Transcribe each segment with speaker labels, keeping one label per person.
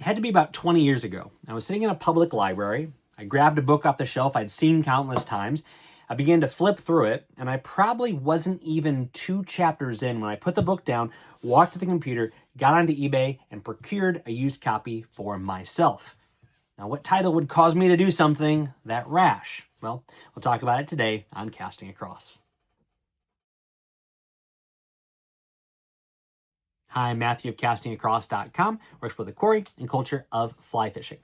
Speaker 1: had to be about 20 years ago. I was sitting in a public library. I grabbed a book off the shelf I'd seen countless times. I began to flip through it, and I probably wasn't even 2 chapters in when I put the book down, walked to the computer, got onto eBay, and procured a used copy for myself. Now, what title would cause me to do something that rash? Well, we'll talk about it today on Casting Across. Hi, I'm Matthew of castingacross.com, where I explore the quarry and culture of fly fishing.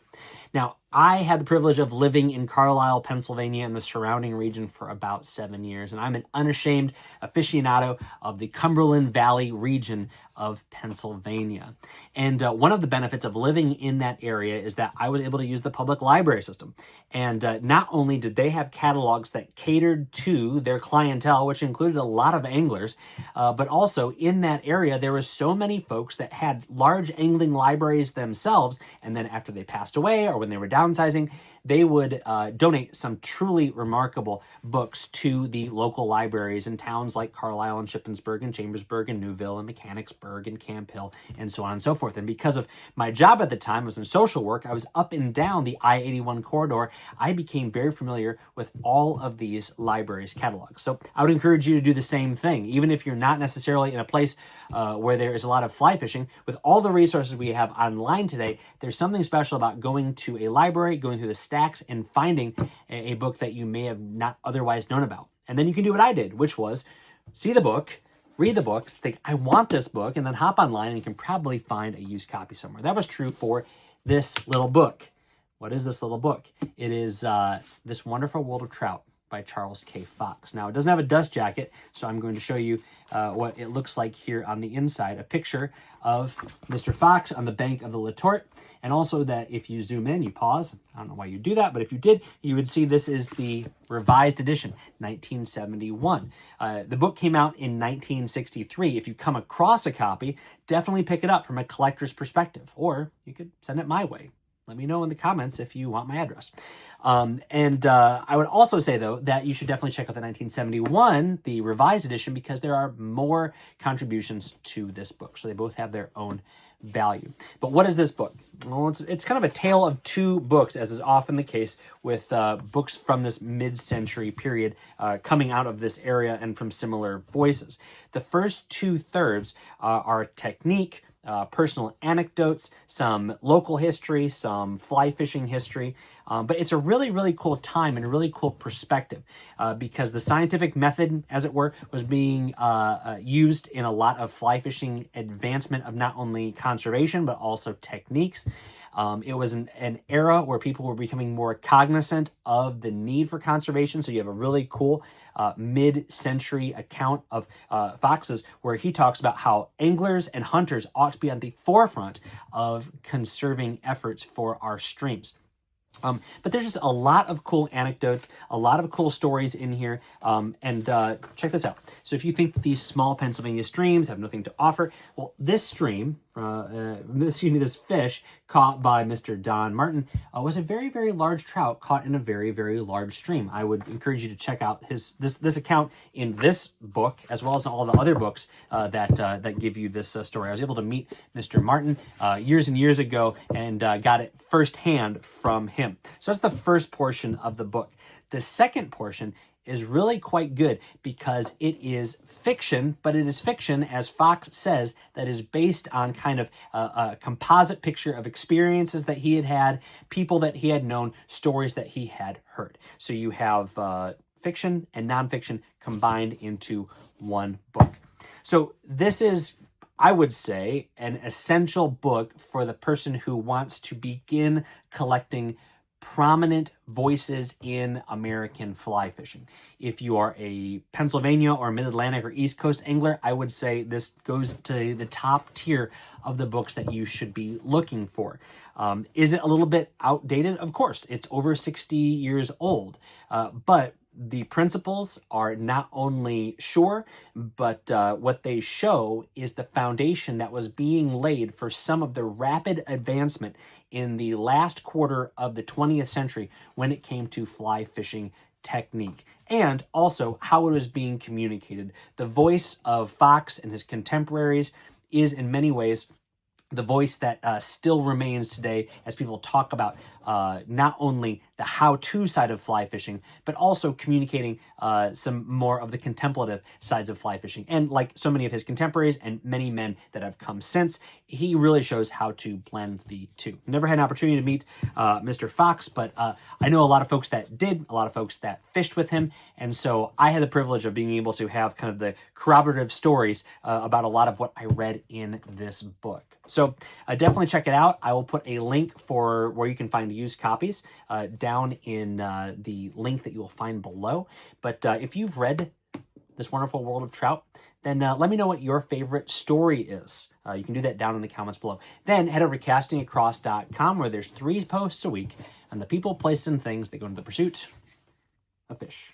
Speaker 1: Now, I had the privilege of living in Carlisle, Pennsylvania, and the surrounding region for about 7 years, and I'm an unashamed aficionado of the Cumberland Valley region of Pennsylvania. And one of the benefits of living in that area is that I was able to use the public library system. And not only did they have catalogs that catered to their clientele, which included a lot of anglers, but also in that area, there were so many folks that had large angling libraries themselves, and then after they passed away or when they were downsizing, they would donate some truly remarkable books to the local libraries in towns like Carlisle and Shippensburg and Chambersburg and Newville and Mechanicsburg and Camp Hill and so on and so forth. And because of my job at the time, I was in social work, I was up and down the I-81 corridor. I became very familiar with all of these libraries' catalogs. So I would encourage you to do the same thing, even if you're not necessarily in a place where there is a lot of fly fishing. With all the resources we have online today, there's something special about going to a library, going through the stacks, and finding a book that you may have not otherwise known about. And then you can do what I did, which was see the book, read the books, think, I want this book, and then hop online and you can probably find a used copy somewhere. That was true for this little book. What is this little book? It is This Wonderful World of Trout by Charles K. Fox. Now, it doesn't have a dust jacket, so I'm going to show you what it looks like here on the inside. A picture of Mr. Fox on the bank of the Letort, and also that if you zoom in, you pause. I don't know why you do that, but if you did, you would see this is the revised edition, 1971. The book came out in 1963. If you come across a copy, definitely pick it up from a collector's perspective, or you could send it my way. Let me know in the comments if you want my address. I would also say, though, that you should definitely check out the 1971, the revised edition, because there are more contributions to this book. So they both have their own value. But what is this book? Well, it's kind of a tale of two books, as is often the case with books from this mid-century period coming out of this area and from similar voices. The first 2/3 are technique, personal anecdotes, some local history, some fly fishing history. But it's a really, really cool time and a really cool perspective because the scientific method, as it were, was being used in a lot of fly fishing advancement of not only conservation, but also techniques. It was an era where people were becoming more cognizant of the need for conservation. So you have a really cool mid-century account of Fox's where he talks about how anglers and hunters ought to be on the forefront of conserving efforts for our streams. But there's just a lot of cool anecdotes, a lot of cool stories in here, and check this out. So if you think these small Pennsylvania streams have nothing to offer, well, this stream, this fish caught by Mr. Don Martin was a very, very large trout caught in a very, very large stream. I would encourage you to check out this account in this book, as well as all the other books that give you this story. I was able to meet Mr. Martin years and years ago and got it firsthand from him. So that's the first portion of the book. The second portion is really quite good because it is fiction, but it is fiction, as Fox says, that is based on kind of a composite picture of experiences that he had had, people that he had known, stories that he had heard. So you have fiction and nonfiction combined into one book. So this is, I would say, an essential book for the person who wants to begin collecting prominent voices in American fly fishing. If you are a Pennsylvania or Mid-Atlantic or East Coast angler, I would say this goes to the top tier of the books that you should be looking for. Is it a little bit outdated? Of course, it's over 60 years old, but the principles are not only sure, but what they show is the foundation that was being laid for some of the rapid advancement in the last quarter of the 20th century when it came to fly fishing technique, and also how it was being communicated. The voice of Fox and his contemporaries is in many ways the voice that still remains today as people talk about not only the how-to side of fly fishing, but also communicating some more of the contemplative sides of fly fishing. And like so many of his contemporaries and many men that have come since, he really shows how to blend the two. Never had an opportunity to meet Mr. Fox, but I know a lot of folks that did, a lot of folks that fished with him, and so I had the privilege of being able to have kind of the corroborative stories about a lot of what I read in this book. So definitely check it out. I will put a link for where you can find used copies down in the link that you will find below. But if you've read This Wonderful World of Trout, then let me know what your favorite story is. You can do that down in the comments below. Then head over to castingacross.com, where there's 3 posts a week on the people, places, and things that go into the pursuit of fish.